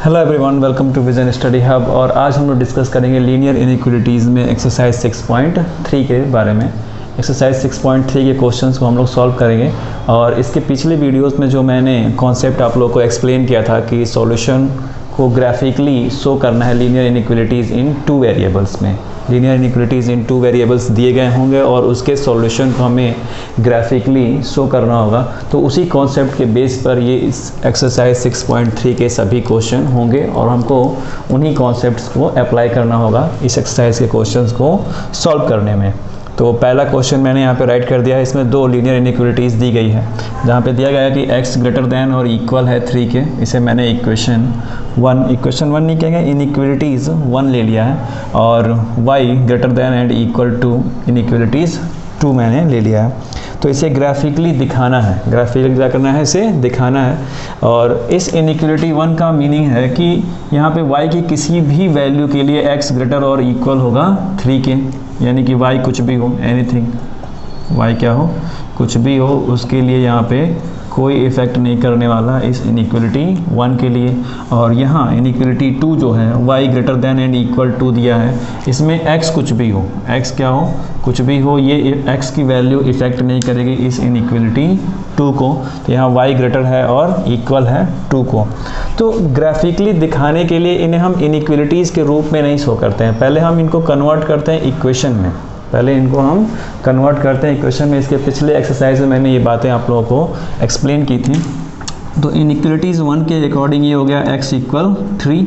Hello everyone, welcome to vision study hub. और आज हम लोग डिस्कस करेंगे लीनियर इनइक्वालिटीज़ में एक्सरसाइज 6.3 के बारे में। एक्सरसाइज 6.3 के क्वेश्चंस को हम लोग सॉल्व करेंगे। और इसके पिछले वीडियोस में जो मैंने कॉन्सेप्ट आप लोगों को एक्सप्लेन किया था कि सॉल्यूशन को ग्राफिकली शो करना है लीनियर इनइक्वालिटीज़ इन टू वेरिएबल्स में। लीनियर इनइक्वालिटीज़ इन टू वेरिएबल्स दिए गए होंगे और उसके सॉल्यूशन को हमें ग्राफिकली शो करना होगा। तो उसी कॉन्सेप्ट के बेस पर ये इस एक्सरसाइज 6.3 के सभी क्वेश्चन होंगे और हमको उन्हीं कॉन्सेप्ट्स को अप्लाई करना होगा इस एक्सरसाइज के क्वेश्चंस को सॉल्व करने में। तो पहला क्वेश्चन मैंने यहाँ पे राइट कर दिया है। इसमें दो लीनियर इनइक्वालिटीज़ दी गई है, जहाँ पे दिया गया है कि x ग्रेटर दैन और इक्वल है 3 के। इसे मैंने इक्वेशन वन नहीं कहेंगे, इनइक्वालिटीज़ 1 ले लिया है। और y greater than and equal to inequalities 2 मैंने ले लिया है। तो इसे ग्राफिकली दिखाना है, ग्राफिकली क्या करना है, इसे दिखाना है। और इस इनइक्वालिटी 1 का मीनिंग है कि यहाँ पे y की किसी भी वैल्यू के लिए x ग्रेटर और इक्वल होगा 3 के, यानी कि y कुछ भी हो, एनीथिंग, y क्या हो, कुछ भी हो, उसके लिए यहाँ पे कोई इफेक्ट नहीं करने वाला इस इनइक्वालिटी 1 के लिए। और यहाँ इनइक्वालिटी 2 जो है y greater than and equal to दिया है, इसमें x कुछ भी हो, x क्या हो, कुछ भी हो, ये x की वैल्यू इफेक्ट नहीं करेगी इस इनइक्वालिटी 2 को। तो यहाँ y ग्रेटर है और इक्वल है 2 को। तो ग्राफिकली दिखाने के लिए इन्हें हम इनइक्वालिटीज़ के रूप में नहीं शो करते हैं, पहले हम इनको कन्वर्ट करते हैं इक्वेशन में। पहले इनको हम कन्वर्ट करते हैं इक्वेशन में। इसके पिछले एक्सरसाइज में मैंने ये बातें आप लोगों को एक्सप्लेन की थी। तो इनइक्वालिटीज़ 1 के अकॉर्डिंग ये हो गया x इक्वल 3,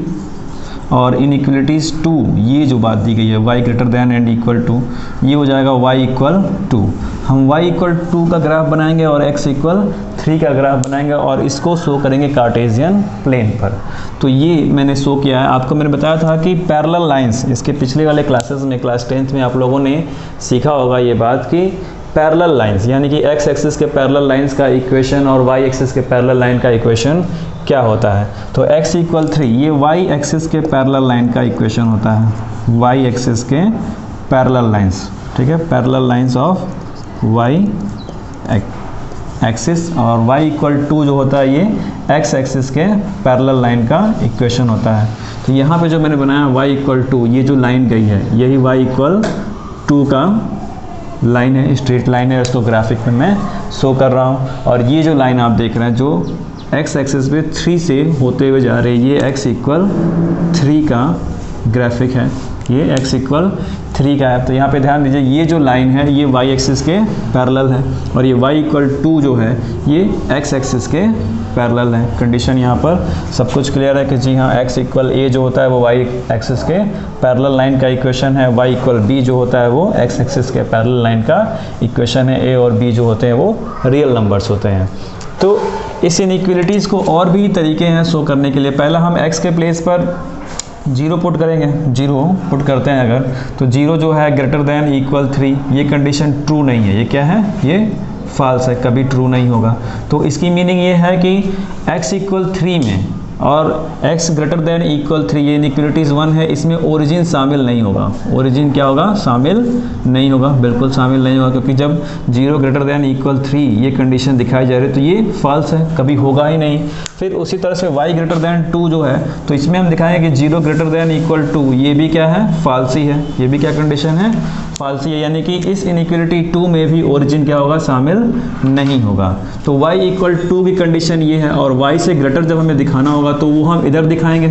और इनइक्वालिटीज़ 2 ये जो बात दी गई है y greater than and equal to, ये हो जाएगा y इक्वल 2। हम y इक्वल 2 का ग्राफ बनाएंगे और x इक्वल 3 का ग्राफ बनाएंगे और इसको शो करेंगे कार्टेशियन प्लेन पर। तो ये मैंने शो किया है। आपको मैंने बताया था कि पैरेलल लाइंस, इसके पिछले वाले क्लासेस में क्लास 10th में आप लोगों ने सीखा होगा ये बात कि पैरेलल लाइंस यानी कि x एक्सिस के पैरेलल लाइंस का इक्वेशन और y एक्सिस के पैरेलल लाइन का इक्वेशन क्या होता है। तो x इक्वल 3 ये y एक्सिस के पैरेलल लाइन का इक्वेशन होता है, y एक्सिस के पैरेलल लाइंस, ठीक है, parallel lines of y axis. और y इक्वल 2 जो होता है ये x एक्सिस के पैरेलल लाइन का इक्वेशन होता है। तो यहाँ पे जो मैंने बनाया y इक्वल 2, ये जो लाइन गई है यही y इक्वल 2 का लाइन है, स्ट्रेट लाइन है, इसको ग्राफिक में मैं शो कर रहा हूँ। और ये जो लाइन आप देख रहे हैं जो x एक्सिस पे 3 से होते हुए जा रही है, ये x इक्वल 3 का ग्राफिक है, ये x इक्वल 3 का है। तो यहाँ पे ध्यान दीजिए, ये जो लाइन है ये y एक्सिस के पैरेलल है और ये y इक्वल 2 जो है ये x एक्सिस के पैरेलल है। कंडीशन यहाँ पर सब कुछ क्लियर है कि जी हाँ, x इक्वल a जो होता है वो y एक्सिस के पैरेलल लाइन का इक्वेशन है, y इक्वल b जो होता है वो x एक्सिस के पैरेलल लाइन का इक्वेशन है, a और b जो होते हैं वो रियल नंबर्स होते हैं। तो इस इनइक्वालिटीज़ को और भी तरीके हैं शो करने के लिए। पहला हम x के प्लेस पर 0 पुट करेंगे, 0 पुट करते हैं अगर, तो 0 जो है ग्रेटर दैन इक्वल 3, ये कंडीशन ट्रू नहीं है, ये क्या है, ये फॉल्स है, कभी ट्रू नहीं होगा। तो इसकी मीनिंग ये है कि x इक्वल 3 में और x ग्रेटर दैन इक्वल 3 ये इनइक्वालिटीज़ 1 है, इसमें ओरिजिन शामिल नहीं होगा। ओरिजिन क्या होगा, शामिल नहीं होगा, बिल्कुल शामिल नहीं होगा, क्योंकि जब 0 ग्रेटर दैन इक्वल 3 ये कंडीशन दिखाई जा रही है तो ये फॉल्स है, कभी होगा ही नहीं। फिर उसी तरह से y ग्रेटर दैन 2 जो है, तो इसमें हम दिखाएंगे कि 0 ग्रेटर दैन इक्वल 2 ये भी क्या है, फॉल्स ही है, ये भी क्या कंडीशन है, फॉल्स ही है। यानी कि इस इनइक्वालिटी 2 में भी ओरिजिन क्या होगा, शामिल नहीं होगा। तो y इक्वल 2 की कंडीशन ये है। और y से ग्रेटर जब हमें दिखाना होगा तो वो हम इधर दिखाएंगे,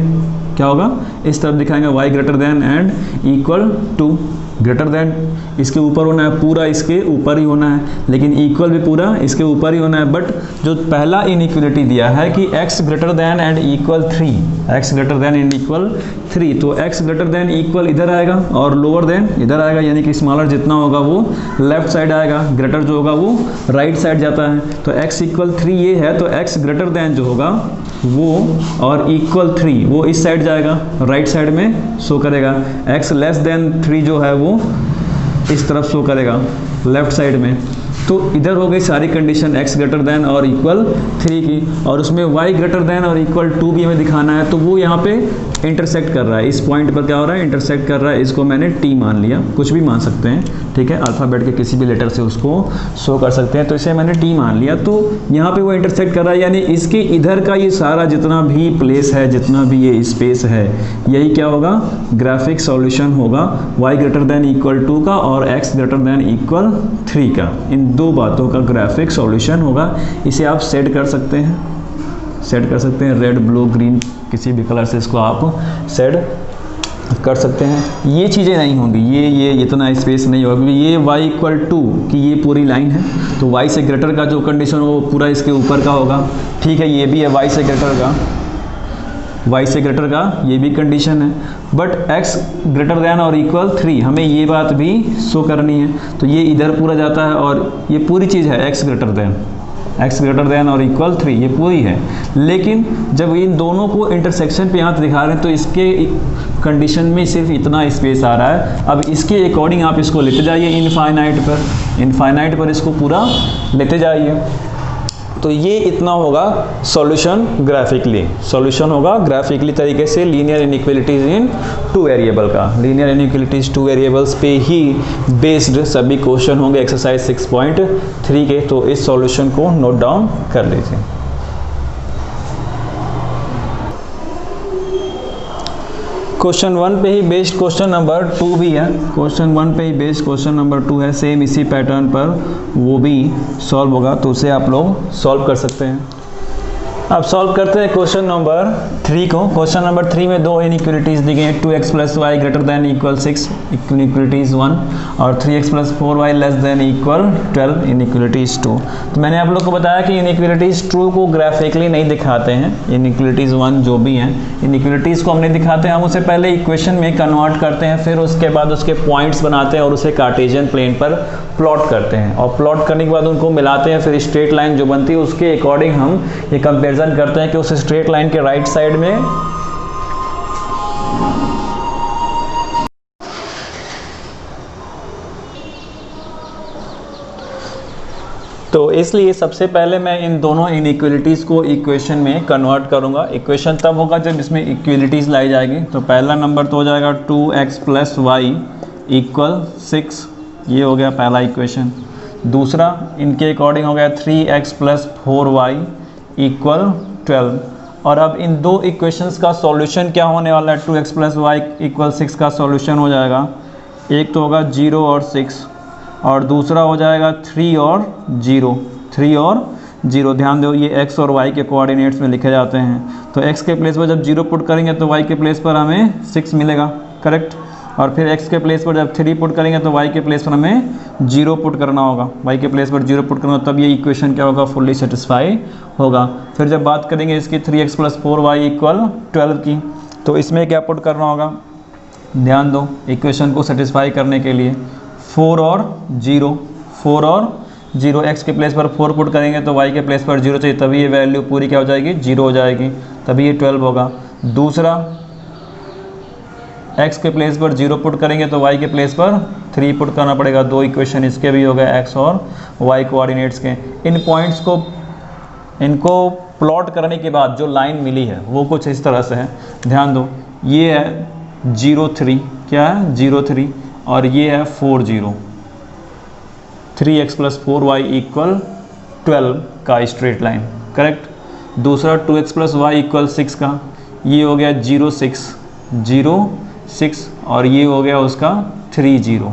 क्या होगा, इस तरफ दिखाएंगे, y greater than and equal 2। Greater than इसके ऊपर होना है, पूरा इसके ऊपर ही होना है, लेकिन इक्वल भी पूरा इसके ऊपर ही होना है। बट जो पहला इनइक्वालिटी दिया है कि x greater than and equal 3, x greater than and equal 3, तो x ग्रेटर दैन इक्वल इधर आएगा और लोअर देन इधर आएगा, यानी कि स्मॉलर जितना होगा वो लेफ्ट साइड आएगा, ग्रेटर जो होगा वो राइट साइड जाता है। तो x इक्वल 3 ये है, तो x ग्रेटर दैन जो होगा वो और इक्वल 3 वो इस साइड जाएगा, राइट साइड में शो करेगा। x लेस देन 3 जो है वो इस तरफ शो करेगा, लेफ्ट साइड में। तो इधर हो गई सारी कंडीशन x ग्रेटर देन और इक्वल 3 की, और उसमें y ग्रेटर देन और इक्वल 2 भी हमें दिखाना है। तो वो यहाँ पे इंटरसेक्ट कर रहा है, इस पॉइंट पर क्या हो रहा है, इंटरसेक्ट कर रहा है। इसको मैंने t मान लिया, कुछ भी मान सकते हैं, ठीक है, अल्फ़ाबेट के किसी भी लेटर से उसको शो कर सकते हैं। तो इसे मैंने t मान लिया, तो यहाँ पे वो इंटरसेक्ट कर रहा है, यानी इसके इधर का ये सारा जितना भी प्लेस है, जितना भी ये स्पेस है, यही क्या होगा, ग्राफिक सॉल्यूशन होगा y ग्रेटर देन इक्वल 2 का और x ग्रेटर देन इक्वल 3 का। इन दो बातों का ग्राफिक सॉल्यूशन होगा। इसे आप सेट कर सकते हैं, रेड ब्लू ग्रीन किसी भी कलर से इसको आप सेट कर सकते हैं। ये चीज़ें नहीं होंगी, ये इतना स्पेस नहीं होगा, क्योंकि ये y इक्वल 2 की ये पूरी लाइन है, तो y से ग्रेटर का जो कंडीशन होगा वो पूरा इसके ऊपर का होगा, ठीक है। ये भी है y से ग्रेटर का ये भी कंडीशन है, बट x ग्रेटर दैन और इक्वल 3 हमें ये बात भी शो करनी है। तो ये इधर पूरा जाता है और ये पूरी चीज़ है x ग्रेटर दैन और इक्वल 3, ये पूरी है। लेकिन जब इन दोनों को इंटरसेक्शन पे यहाँ दिखा रहे हैं तो इसके कंडीशन में सिर्फ इतना स्पेस आ रहा है। अब इसके अकॉर्डिंग आप इसको लेते जाइए इनफाइनाइट पर इसको पूरा लेते जाइए। तो ये इतना होगा सॉल्यूशन ग्राफिकली तरीके से लीनियर इनइक्वालिटीज इन 2 वेरिएबल का। लीनियर इनइक्वालिटीज 2 वेरिएबल्स पे ही बेस्ड सभी क्वेश्चन होंगे एक्सरसाइज 6.3 के। तो इस सॉल्यूशन को नोट डाउन कर लीजिए। क्वेश्चन 1 पे ही बेस्ड क्वेश्चन नंबर 2 भी है, क्वेश्चन 1 पे ही बेस्ड क्वेश्चन नंबर 2 है, सेम इसी पैटर्न पर वो भी सॉल्व होगा, तो उसे आप लोग सॉल्व कर सकते हैं। अब सॉल्व करते हैं क्वेश्चन नंबर 3 को। क्वेश्चन नंबर 3 में दो इनइक्वालिटीज दी गई हैं, 2x plus Y greater than equal 6 inequalities 1 और 3x plus 4y less than equal 12 inequalities 2। तो मैंने आप लोग को बताया कि इनइक्वालिटीज 2 को ग्राफिकली नहीं दिखाते हैं, इनइक्वालिटीज 1 जो भी हैं इनइक्वालिटीज को हम नहीं दिखाते हैं, हम उसे पहले इक्वेशन में कन्वर्ट करते हैं, फिर उसके बाद उसके पॉइंट्स बनाते हैं और उसे कार्टेशियन प्लेन पर प्लॉट करते हैं, और प्लॉट करने के बाद उनको मिलाते हैं, फिर स्ट्रेट लाइन जो बनती है उसके अकॉर्डिंग हम ये कंपेरिजन करते हैं कि उस स्ट्रेट लाइन के राइट साइड में तो इसलिए सबसे पहले मैं इन दोनों इनइक्वालिटीज़ को इक्वेशन में कन्वर्ट करूंगा। इक्वेशन तब होगा जब इसमें इक्वालिटीज़ लाई जाएगी। तो पहला नंबर तो हो जाएगा 2x प्लस वाई इक्वल 6, ये हो गया पहला इक्वेशन। दूसरा इनके अकॉर्डिंग हो गया 3x प्लस 4y इक्वल 12। और अब इन दो इक्वेशंस का सॉल्यूशन क्या होने वाला है, 2x प्लस वाई इक्वल 6 का सॉल्यूशन हो जाएगा, एक तो होगा 0 और 6 और दूसरा हो जाएगा 3 और 0। ध्यान दो ये x और y के कोऑर्डिनेट्स में लिखे जाते हैं, तो x के प्लेस पर जब 0 पुट करेंगे तो y के प्लेस पर हमें 6 मिलेगा, करेक्ट। और फिर x के प्लेस पर जब 3 पुट करेंगे तो y के प्लेस पर हमें 0 पुट करना होगा, y के प्लेस पर 0 पुट करना होगा, तब ये इक्वेशन क्या होगा, फुल्ली सेटिस्फाई होगा। फिर जब बात करेंगे इसकी 3x प्लस 4y इक्वल 12 की, तो इसमें क्या पुट करना होगा, ध्यान दो इक्वेशन को सेटिस्फाई करने के लिए 4 और 0 x के प्लेस पर 4 पुट करेंगे तो y के प्लेस पर 0 चाहिए, तभी ये वैल्यू पूरी क्या हो जाएगी, 0 हो जाएगी, तभी ये 12 होगा। दूसरा x के प्लेस पर 0 पुट करेंगे तो y के प्लेस पर 3 पुट करना पड़ेगा। दो इक्वेशन इसके भी हो गए x और y कोऑर्डिनेट्स के। इन पॉइंट्स को इनको प्लॉट करने के बाद जो लाइन मिली है वो कुछ इस तरह से है, ध्यान दो, ये है 0 3, क्या है 0 3 और ये है 4 0, 3x प्लस 4y इक्वल 12 का स्ट्रेट लाइन, करेक्ट। दूसरा 2x प्लस वाई इक्वल 6 का, ये हो गया 0 6 और ये हो गया उसका 3 0।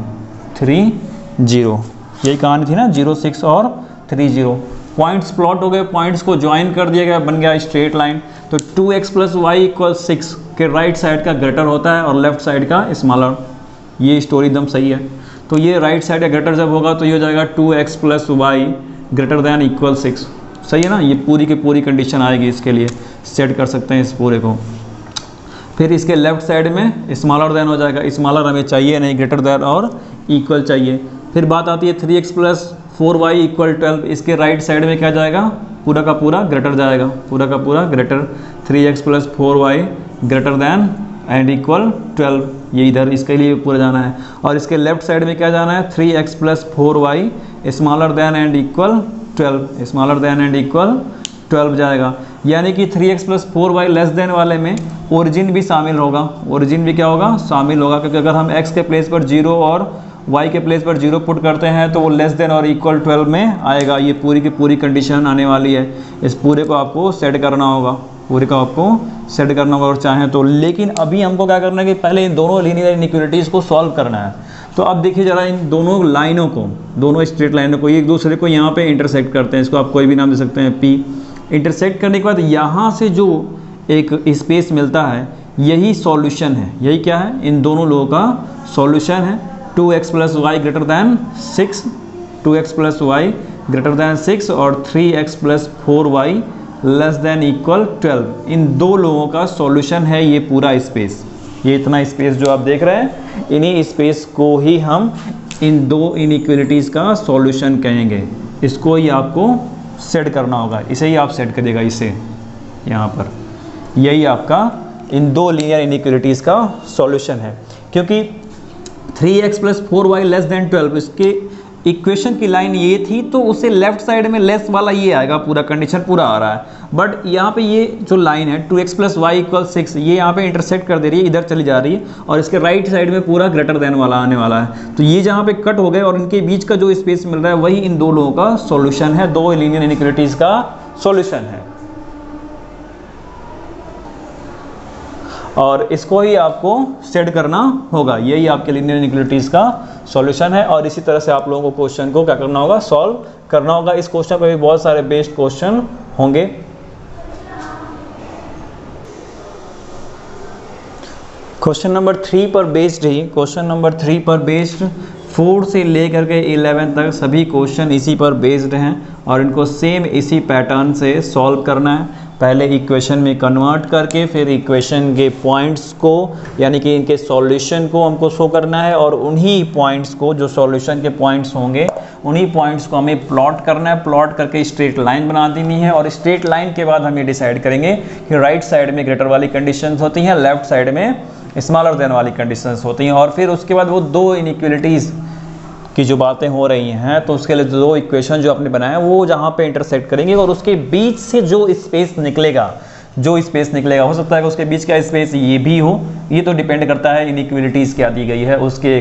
यही कहानी थी ना, 0 6 और 3 0। पॉइंट्स प्लॉट हो गए, पॉइंट्स को ज्वाइन कर दिया गया, बन गया स्ट्रेट लाइन। तो 2x प्लस वाई इक्वल 6 के राइट साइड का ग्रेटर होता है और लेफ्ट साइड का स्मॉलर, ये स्टोरी एकदम सही है। तो ये राइट साइड का ग्रेटर जब होगा तो ये हो जाएगा 2x plus Y greater than equal 6, सही है ना। ये पूरी की पूरी कंडीशन आएगी, इसके लिए सेट कर सकते हैं इस पूरे को। फिर इसके लेफ्ट साइड में स्मॉलर दैन हो जाएगा, स्मॉलर हमें चाहिए नहीं, ग्रेटर दैन और इक्वल चाहिए। फिर बात आती है 3x प्लस 4y इक्वल 12, इसके राइट साइड में क्या जाएगा, पूरा का पूरा ग्रेटर जाएगा, पूरा का पूरा greater, 3x plus 4y greater than and equal 12, ये इधर इसके लिए पूरा जाना है। और इसके लेफ्ट साइड में क्या जाना है, 3x plus 4y smaller than and equal 12, smaller than and equal 12 जाएगा। यानी कि 3x plus 4y less then वाले में ओरिजिन भी शामिल होगा, ओरिजिन भी क्या होगा, शामिल होगा, क्योंकि अगर हम x के प्लेस पर 0 और y के प्लेस पर 0 पुट करते हैं तो वो लेस देन और इक्वल 12 में आएगा। ये पूरी की पूरी कंडीशन आने वाली है, इस पूरे को आपको सेट करना होगा, पूरे को आपको सेट करना होगा और चाहें तो। लेकिन अभी हमको क्या करना है कि पहले इन दोनों लीनियर इनइक्वालिटीज़ को सॉल्व करना है। तो अब देखिए ज़रा इन दोनों लाइनों को, दोनों स्ट्रेट लाइनों को एक दूसरे को यहाँ पे इंटरसेक्ट करते हैं, इसको आप कोई भी नाम दे सकते हैं P। इंटरसेक्ट करने के बाद यहाँ से जो एक स्पेस मिलता है यही सॉल्यूशन है, यही क्या है, इन दोनों लोगों का सॉल्यूशन है। 2x plus Y greater than 6, 2x plus Y greater than 6 और 3x plus 4y less than equal 12, इन दो लोगों का सॉल्यूशन है ये पूरा स्पेस। ये इतना स्पेस जो आप देख रहे हैं, इन्हीं स्पेस को ही हम इन दो इनइक्वालिटीज़ का सॉल्यूशन कहेंगे। इसको ही आपको सेट करना होगा, इसे ही आप सेट करिएगा, इसे यहाँ पर, यही आपका इन दो लीनियर इनइक्वालिटीज़ का सॉल्यूशन है। क्योंकि 3x plus 4y less then 12 इसके इक्वेशन की लाइन ये थी, तो उसे लेफ्ट साइड में लेस वाला ये आएगा, पूरा कंडीशन पूरा आ रहा है। बट यहाँ पे ये जो लाइन है 2x प्लस वाई इक्वल 6, ये यहाँ पे इंटरसेक्ट कर दे रही है, इधर चली जा रही है और इसके राइट साइड में पूरा ग्रेटर देन वाला आने वाला है। तो ये जहाँ पे कट हो गए और इनके बीच का जो स्पेस मिल रहा है वही इन दो लोगों का सॉल्यूशन है, दो लीनियर इनइक्वालिटीज़ का सॉल्यूशन है। और इसको ही आपको सेट करना होगा, यही आपके लीनियर इनइक्वालिटीज़ का सॉल्यूशन है। और इसी तरह से आप लोगों को क्वेश्चन को क्या करना होगा, सॉल्व करना होगा। इस क्वेश्चन पे भी बहुत सारे बेस्ड क्वेश्चन होंगे। क्वेश्चन नंबर 3 पर बेस्ड ही, क्वेश्चन नंबर 3 पर बेस्ड 4 से लेकर के 11 तक सभी क्वेश्चन इसी पर बेस्ड हैं और इनको सेम इसी पैटर्न से सॉल्व करना है। पहले इक्वेशन में कन्वर्ट करके फिर इक्वेशन के पॉइंट्स को यानी कि इनके सॉल्यूशन को हमको शो करना है और उन्हीं पॉइंट्स को, जो सॉल्यूशन के पॉइंट्स होंगे, उन्हीं पॉइंट्स को हमें प्लॉट करना है। प्लॉट करके स्ट्रेट लाइन बना देनी है और स्ट्रेट लाइन के बाद हम ये डिसाइड करेंगे कि राइट साइड में ग्रेटर वाली कंडीशंस होती हैं, लेफ्ट साइड में स्मॉलर देन वाली कंडीशंस होती हैं। और फिर उसके बाद वो दो इनइक्वालिटीज़ की जो बातें हो रही हैं, तो उसके लिए दो इक्वेशन जो आपने बनाया वो जहाँ पे इंटरसेक्ट करेंगे और उसके बीच से जो स्पेस निकलेगा, जो स्पेस निकलेगा, हो सकता है कि उसके बीच का स्पेस ये भी हो, ये तो डिपेंड करता है इनइक्वालिटीज़ क्या दी गई है उसके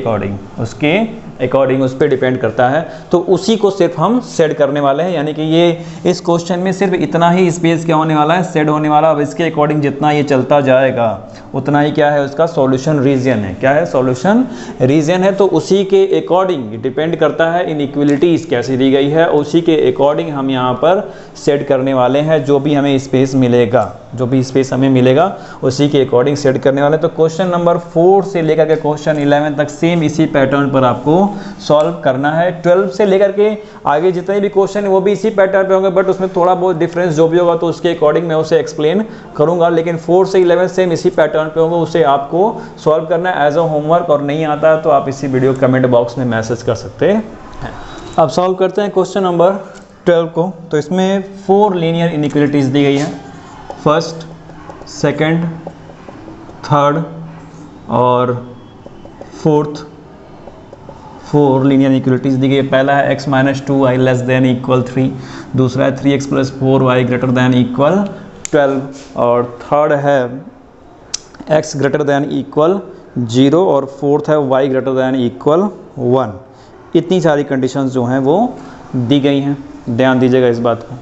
अकॉर्डिंग, उस पर डिपेंड करता है। तो उसी को सिर्फ हम सेट करने वाले हैं, यानी कि ये इस क्वेश्चन में सिर्फ इतना ही स्पेस क्या होने वाला है, सेट होने वाला। अब इसके अकॉर्डिंग जितना ये चलता जाएगा उतना ही क्या है, उसका सॉल्यूशन रीजन है। क्या है, सॉल्यूशन रीजन है। तो उसी के अकॉर्डिंग डिपेंड करता है इनइक्वालिटीज़ कैसी दी गई है, उसी के अकॉर्डिंग हम यहाँ पर सेट करने वाले हैं। जो भी हमें स्पेस मिलेगा, जो भी स्पेस हमें मिलेगा उसी के अकॉर्डिंग सेट करने वाले। तो क्वेश्चन नंबर 4 से लेकर के क्वेश्चन 11 तक सेम इसी पैटर्न पर आपको सॉल्व करना है। 12 से लेकर के आगे जितने भी क्वेश्चन है वो भी इसी पैटर्न पे होंगे, बट उसमें थोड़ा बहुत डिफरेंस जो भी होगा तो उसके अकॉर्डिंग मैं उसे एक्सप्लेन करूंगा। लेकिन 4 से 11 सेम इसी पैटर्न पे होंगे, उसे आपको सॉल्व करना है एज अ होमवर्क। और नहीं आता है तो आप इसी वीडियो कमेंट बॉक्स में मैसेज कर सकते हैं। अब सॉल्व करते हैं क्वेश्चन नंबर 12 को। तो इसमें 4 लीनियर इनइक्वालिटीज़ दी गई है, फर्स्ट, सेकंड, थर्ड और फोर्थ। 4 लीनियर इनइक्वालिटीज़ दी गई है। पहला है x minus 2y less than equal 3, दूसरा है 3x plus 4y greater than equal 12 और थर्ड है x ग्रेटर देन इक्वल 0 और फोर्थ है y ग्रेटर देन इक्वल 1। इतनी सारी कंडीशंस जो हैं वो दी गई हैं, ध्यान दीजिएगा इस बात को।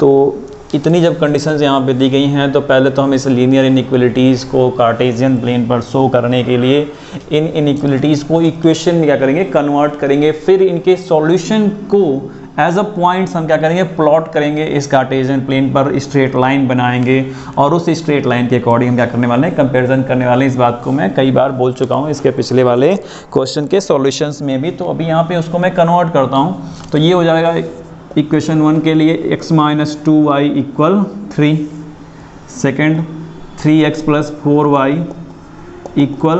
तो इतनी जब कंडीशंस यहाँ पे दी गई हैं तो पहले तो हम इस लीनियर इनइक्वालिटीज़ को कार्टेशियन प्लेन पर शो करने के लिए इन इनइक्वालिटीज़ को इक्वेशन में क्या करेंगे, कन्वर्ट करेंगे। फिर इनके सॉल्यूशन को एज अ पॉइंट्स हम क्या करेंगे, प्लॉट करेंगे इस कार्टेशियन प्लेन पर, स्ट्रेट लाइन बनाएंगे और उस स्ट्रेट लाइन के अकॉर्डिंग हम क्या करने वाले हैं, कंपेरिजन करने वाले हैं। इस बात को मैं कई बार बोल चुका हूँ इसके पिछले वाले क्वेश्चन के सॉल्यूशंस में भी। तो अभी यहाँ पे उसको मैं कन्वर्ट करता हूँ। तो ये हो जाएगा इक्वेशन 1 के लिए x minus 2y equal 3, second 3x plus 4y equal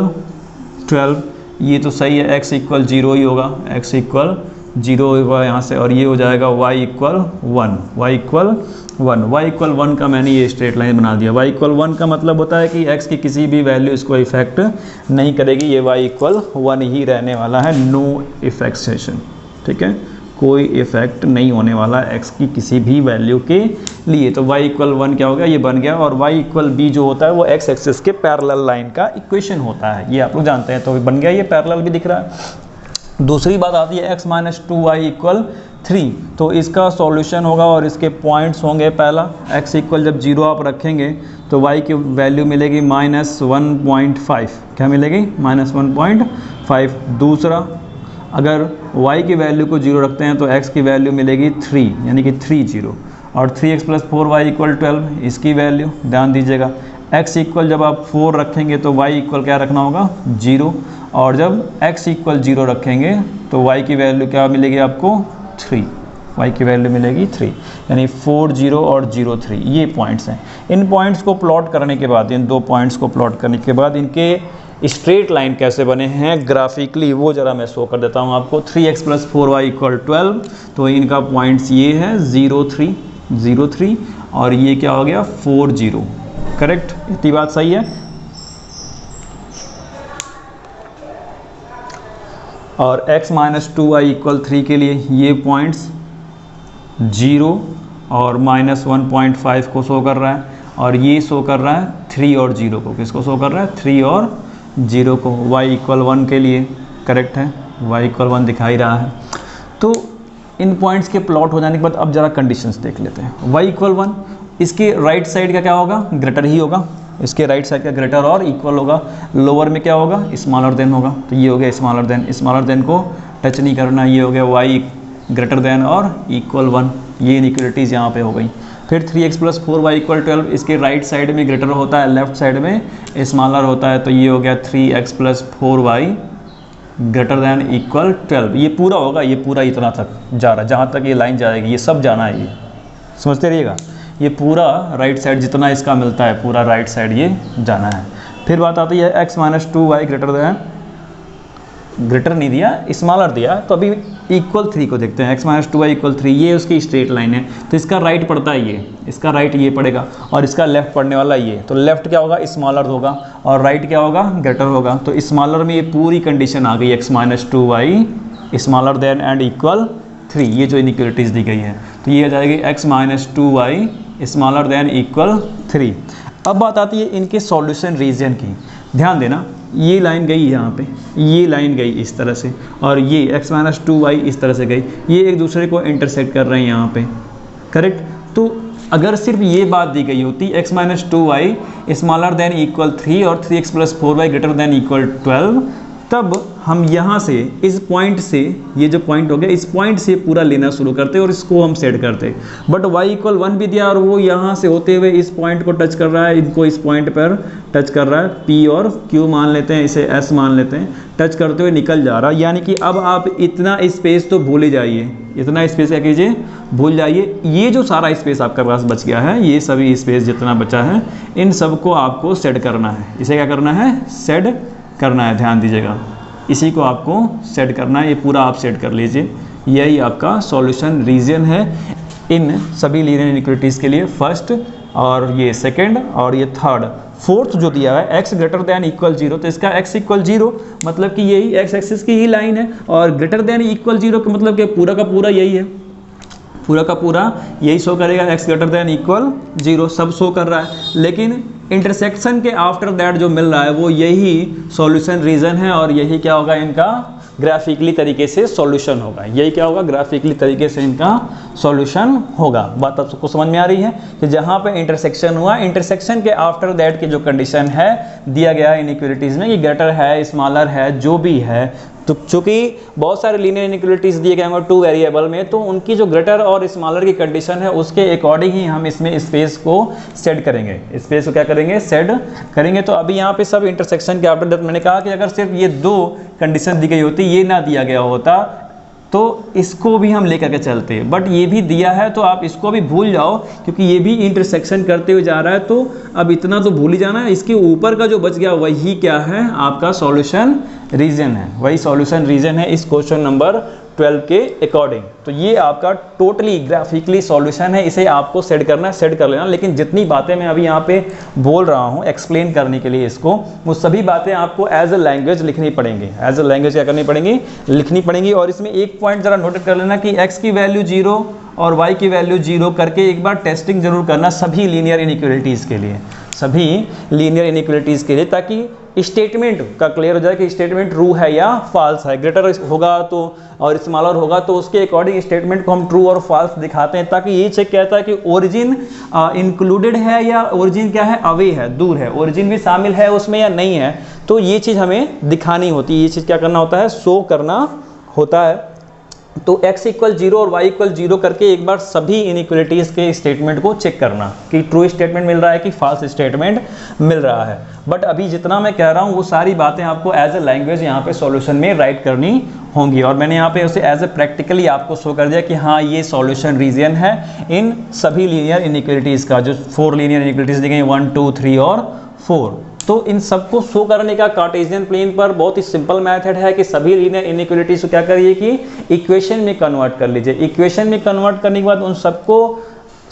12, ये तो सही है, x इक्वल 0 ही होगा, x इक्वल 0 होगा यहाँ से। और ये हो जाएगा y equal 1, y equal 1, y equal 1 का मैंने ये स्ट्रेट लाइन बना दिया। y इक्वल 1 का मतलब होता है कि x की किसी भी वैल्यू इसको इफेक्ट नहीं करेगी, ये y इक्वल 1 ही रहने वाला है, नो इफेक्सेशन। ठीक है, कोई इफेक्ट नहीं होने वाला x की किसी भी वैल्यू के लिए। तो y इक्वल 1 क्या हो गया, ये बन गया। और y इक्वल b जो होता है वो x एक्सिस के पैरेलल लाइन का इक्वेशन होता है, ये आप लोग जानते हैं। तो बन गया, ये पैरेलल भी दिख रहा है। दूसरी बात आती है x माइनस 2y इक्वल 3, तो इसका सॉल्यूशन होगा और इसके पॉइंट्स होंगे। पहला x इक्वल जब 0 आप रखेंगे तो y की वैल्यू मिलेगी -1.5, क्या मिलेगी, -1.5। दूसरा, अगर y की वैल्यू को 0 रखते हैं तो x की वैल्यू मिलेगी 3, यानी कि 30। और 3x + 4y इक्वल 12, इसकी वैल्यू ध्यान दीजिएगा। x इक्वल जब आप 4 रखेंगे तो y इक्वल क्या रखना होगा, 0। और जब x इक्वल 0 रखेंगे तो y की वैल्यू क्या मिलेगी आपको, 3। y की वैल्यू मिलेगी 3, यानी 4, 0 और 0, 3, ये पॉइंट्स हैं। इन पॉइंट्स को प्लॉट करने के बाद, इन दो पॉइंट्स को प्लॉट करने के बाद इनके स्ट्रेट लाइन कैसे बने हैं ग्राफिकली, वो ज़रा मैं शो कर देता हूँ आपको। 3x + 4y इक्वल 12, तो इनका पॉइंट्स ये है 0, 3, 0, 3, और ये क्या हो गया, 4, 0। करेक्ट, इतनी बात सही है। और x माइनस 2y इक्वल 3 के लिए ये पॉइंट्स 0 और -1.5 को शो कर रहा है, और ये शो कर रहा है 3 और 0 को। किसको शो कर रहा है, 3 और 0 को। y इक्वल 1 के लिए करेक्ट है, y इक्वल 1 दिखाई रहा है। तो इन पॉइंट्स के प्लॉट हो जाने के बाद अब जरा कंडीशंस देख लेते हैं। y इक्वल 1, इसके राइट साइड का क्या होगा, ग्रेटर ही होगा। इसके राइट साइड का ग्रेटर और इक्वल होगा। लोअर में क्या होगा, स्मॉलर देन होगा। तो ये हो गया स्मॉलर देन, स्मॉलर देन को टच नहीं करना। ये हो गया y ग्रेटर देन और इक्वल 1, ये इनइक्वलिटीज़ यहाँ पे हो गई। फिर 3x + 4y इक्वल 12, इसके राइट साइड में ग्रेटर होता है, लेफ्ट साइड में स्मॉलर होता है। तो ये हो गया 3x + 4y greater than equal 12। ये पूरा होगा, ये पूरा इतना तक जा रहा है, जहाँ तक ये लाइन जाएगी ये सब जाना है, ये समझते रहिएगा। ये पूरा राइट साइड जितना इसका मिलता है, पूरा राइट साइड ये जाना है। फिर बात आती है x माइनस 2y ग्रेटर नहीं दिया, स्मॉलर दिया, तो अभी इक्वल 3 को देखते हैं। x माइनस 2y इक्वल 3, ये उसकी स्ट्रेट लाइन है, तो इसका राइट पड़ता है ये, इसका राइट ये पड़ेगा, और इसका लेफ्ट पड़ने वाला ये। तो लेफ्ट क्या होगा, स्मॉलर होगा, और राइट क्या होगा, ग्रेटर होगा। तो स्मॉलर में ये पूरी कंडीशन आ गई, x minus 2y smaller than and equal 3, ये जो इनइक्वलिटीज़ दी गई है। तो ये आ जाएगी x minus 2y smaller than equal 3। अब बात आती है इनके सॉल्यूशन रीजन की। ध्यान देना, ये लाइन गई यहाँ पे, ये लाइन गई इस तरह से, और ये x माइनस 2y इस तरह से गई, ये एक दूसरे को इंटरसेक्ट कर रहे हैं यहाँ पे। करेक्ट, तो अगर सिर्फ ये बात दी गई होती x minus 2y smaller than equal 3 और 3x + 4y greater than equal 12, तब हम यहाँ से इस पॉइंट से, ये जो पॉइंट हो गया, इस पॉइंट से पूरा लेना शुरू करते और इसको हम सेट करते। बट y इक्वल 1 भी दिया और वो यहाँ से होते हुए इस पॉइंट को टच कर रहा है, इनको इस पॉइंट पर टच कर रहा है, p और q मान लेते हैं, इसे s मान लेते हैं, टच करते हुए निकल जा रहा है। यानी कि अब आप इतना स्पेस तो भूल ही जाइए, इतना स्पेस क्या कीजिए, भूल जाइए। ये जो सारा स्पेस आपके पास बच गया है, ये सभी स्पेस जितना बचा है, इन सबको आपको सेट करना है। इसे क्या करना है, सेट करना है। ध्यान दीजिएगा, इसी को आपको सेट करना है, ये पूरा आप सेट कर लीजिए। यही आपका सॉल्यूशन रीजन है इन सभी लीनियर इनइक्वलिटीज़ के लिए, फर्स्ट और ये सेकंड और ये थर्ड। फोर्थ जो दिया है x ग्रेटर देन इक्वल 0, तो इसका x इक्वल 0 मतलब कि यही x एक्सिस की ही लाइन है, और ग्रेटर देन इक्वल 0 का मतलब कि पूरा का पूरा यही है, पूरा का पूरा यही शो करेगा। x ग्रेटर देन इक्वल 0 सब शो कर रहा है, लेकिन इंटरसेक्शन के आफ्टर दैट जो मिल रहा है वो यही सॉल्यूशन रीजन है, और यही क्या होगा, इनका ग्राफिकली तरीके से सॉल्यूशन होगा। यही क्या होगा, ग्राफिकली तरीके से इनका सॉल्यूशन होगा। बात आप सबको समझ में आ रही है कि जहाँ पे इंटरसेक्शन हुआ, इंटरसेक्शन के आफ्टर दैट की जो कंडीशन है दिया गया है इनइक्वलिटीज़ में, कि ग्रेटर है, स्मॉलर है, जो भी है, तो चूंकि बहुत सारे लीनियर इनइक्वलिटीज़ दिए गए होंगे 2 वेरिएबल में, तो उनकी जो ग्रेटर और स्मॉलर की कंडीशन है उसके अकॉर्डिंग ही हम इसमें स्पेस को सेट करेंगे, स्पेस को क्या करेंगे, सेट करेंगे। तो अभी यहाँ पे सब इंटरसेक्शन के आफ्टर दैट, मैंने कहा कि अगर सिर्फ ये 2 कंडीशन दी गई होती, ये ना दिया गया होता, तो इसको भी हम लेकर के चलते, बट ये भी दिया है तो आप इसको भी भूल जाओ, क्योंकि ये भी इंटरसेक्शन करते हुए जा रहा है। तो अब इतना तो भूल ही जाना है, इसके ऊपर का जो बच गया वही क्या है, आपका सॉल्यूशन रीजन है, वही सॉल्यूशन रीजन है इस क्वेश्चन नंबर 12 के अकॉर्डिंग। तो ये आपका टोटली ग्राफिकली सॉल्यूशन है, इसे आपको सेट करना है, सेट कर लेना। लेकिन जितनी बातें मैं अभी यहाँ पे बोल रहा हूँ एक्सप्लेन करने के लिए इसको, वो सभी बातें आपको एज अ लैंग्वेज लिखनी पड़ेंगी। एज अ लैंग्वेज क्या करनी पड़ेंगी, लिखनी पड़ेंगी। और इसमें एक पॉइंट जरा नोट कर लेना कि x की वैल्यू 0 और y की वैल्यू 0 करके एक बार टेस्टिंग जरूर करना सभी लीनियर इनइक्वालिटीज़ के लिए, सभी लीनियर इनइक्वालिटीज़ के लिए, ताकि स्टेटमेंट का क्लियर हो जाए कि स्टेटमेंट ट्रू है या फॉल्स है। ग्रेटर होगा तो और स्मॉलर होगा तो उसके अकॉर्डिंग स्टेटमेंट को हम ट्रू और फॉल्स दिखाते हैं, ताकि ये चेक कहता है कि ओरिजिन इंक्लूडेड है या ओरिजिन क्या है, अवे है, दूर है, ओरिजिन भी शामिल है उसमें या नहीं है। तो ये चीज़ हमें दिखानी होती है, ये चीज़ क्या करना होता है, शो करना होता है। तो x इक्वल 0 और y इक्वल 0 करके एक बार सभी इनइक्वालिटीज़ के स्टेटमेंट को चेक करना कि ट्रू स्टेटमेंट मिल रहा है कि फॉल्स स्टेटमेंट मिल रहा है। बट अभी जितना मैं कह रहा हूँ वो सारी बातें आपको एज ए लैंग्वेज यहाँ पे सॉल्यूशन में राइट करनी होंगी। और मैंने यहाँ पे उसे एज ए प्रैक्टिकली आपको शो कर दिया कि हाँ ये सॉल्यूशन रीजन है इन सभी लीनियर इनइक्वालिटीज़ का, जो 4 लीनियर इनइक्वालिटीज़ दी गई 1 2 3 और 4। तो इन सबको शो करने का कार्टेशियन प्लेन पर बहुत ही सिंपल मेथड है कि सभी लीनियर इनइक्वालिटीज को क्या करिए कि इक्वेशन में कन्वर्ट कर लीजिए। इक्वेशन में कन्वर्ट करने के बाद उन सबको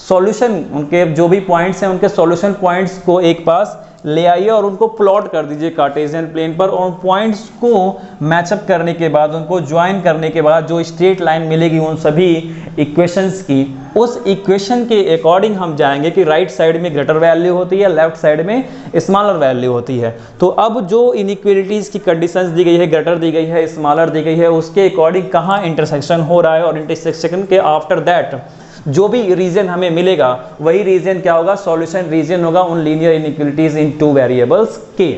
सॉल्यूशन, उनके जो भी पॉइंट्स हैं उनके सॉल्यूशन पॉइंट्स को एक पास ले आइए और उनको प्लॉट कर दीजिए कार्टेशियन प्लेन पर। और पॉइंट्स को मैचअप करने के बाद, उनको ज्वाइन करने के बाद जो स्ट्रेट लाइन मिलेगी उन सभी इक्वेशंस की, उस इक्वेशन के अकॉर्डिंग हम जाएंगे कि राइट साइड में ग्रेटर वैल्यू होती है, लेफ्ट साइड में स्मॉलर वैल्यू होती है। तो अब जो इनइक्वालिटीज़ की कंडीशंस दी गई है, ग्रेटर दी गई है, स्मॉलर दी गई है, उसके अकॉर्डिंग कहाँ इंटरसेक्शन हो रहा है, और इंटरसेक्शन के आफ्टर दैट जो भी रीजन हमें मिलेगा वही रीजन क्या होगा, सॉल्यूशन रीजन होगा उन लीनियर इनइक्वालिटीज इन 2 वेरिएबल्स के।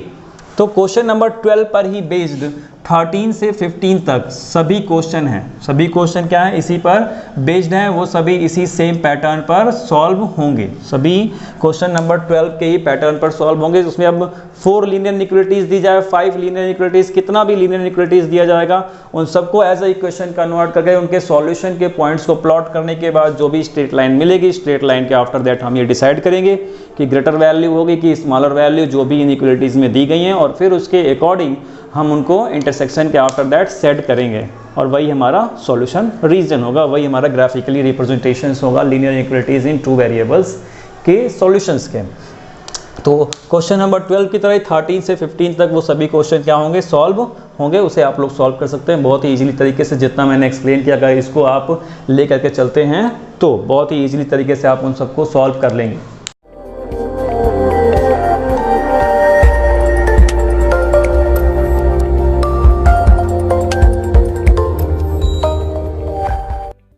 तो क्वेश्चन नंबर 12 पर ही बेस्ड 13 से 15 तक सभी क्वेश्चन हैं, सभी क्वेश्चन क्या है, इसी पर बेस्ड हैं, वो सभी इसी सेम पैटर्न पर सॉल्व होंगे। सभी क्वेश्चन नंबर 12 के ही पैटर्न पर सॉल्व होंगे। उसमें अब 4 लीनियर इनइक्वालिटीज दी जाए, 5 लीनियर इनइक्वालिटीज, कितना भी लीनियर इनइक्वालिटीज दिया जाएगा, उन सबको एज अ इक्वेशन कन्वर्ट करके उनके सॉल्यूशन के पॉइंट्स को प्लॉट करने के बाद जो भी स्ट्रेट लाइन मिलेगी, स्ट्रेट लाइन के आफ्टर दैट हम ये डिसाइड करेंगे कि ग्रेटर वैल्यू होगी कि स्मॉलर वैल्यू जो भी इनइक्वालिटीज में दी गई हैं, और फिर उसके अकॉर्डिंग हम उनको इंटरसेक्शन के आफ्टर दैट सेट करेंगे और वही हमारा सॉल्यूशन रीजन होगा, वही हमारा ग्राफिकली रिप्रेजेंटेशंस होगा लीनियर इनइक्वालिटीज इन 2 वेरिएबल्स के सॉल्यूशंस के। तो क्वेश्चन नंबर 12 की तरह 13 से 15 तक वो सभी क्वेश्चन क्या होंगे, सॉल्व होंगे। उसे आप लोग सॉल्व कर सकते हैं बहुत ही इजीली तरीके से, जितना मैंने एक्सप्लेन किया। अगर इसको आप ले करके चलते हैं तो बहुत ही इजीली तरीके से आप उन सबको सॉल्व कर लेंगे।